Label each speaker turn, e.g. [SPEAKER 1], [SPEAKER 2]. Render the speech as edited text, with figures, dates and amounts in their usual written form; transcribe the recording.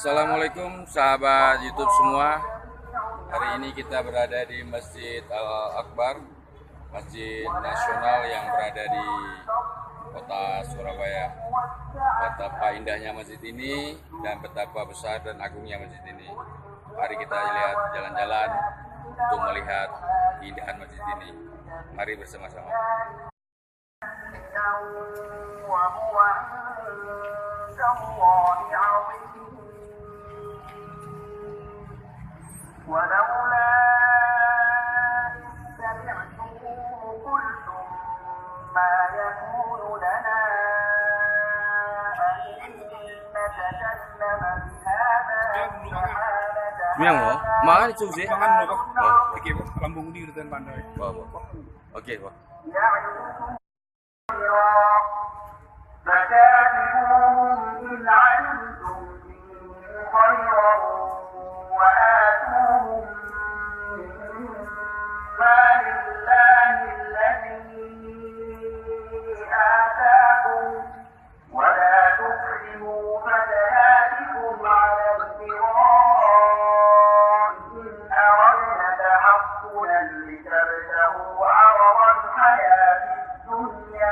[SPEAKER 1] Assalamualaikum sahabat YouTube semua. Hari ini kita berada di Masjid Al-Akbar, Masjid Nasional yang berada di kota Surabaya. Betapa indahnya masjid ini dan betapa besar dan agungnya masjid ini. Mari kita lihat jalan-jalan untuk melihat keindahan masjid ini. Mari bersama-sama.
[SPEAKER 2] ولولا إذ سمعتموه قلتم ما يكون لنا أن نتكلم بهذا
[SPEAKER 1] Yang lo, makan itu sih.
[SPEAKER 3] Makan lo,
[SPEAKER 1] Oh,
[SPEAKER 3] oke, lambung di urutan pandai.
[SPEAKER 1] Oke, Pak.
[SPEAKER 2] فكاتبوهم إن علمتم خيرا وآتوهم ما لله الذي آتاكم ولا تكرهوا فتياتكم على البغاء إن أردنا تحصنا لتبتغوا عرض الحياة الدنيا.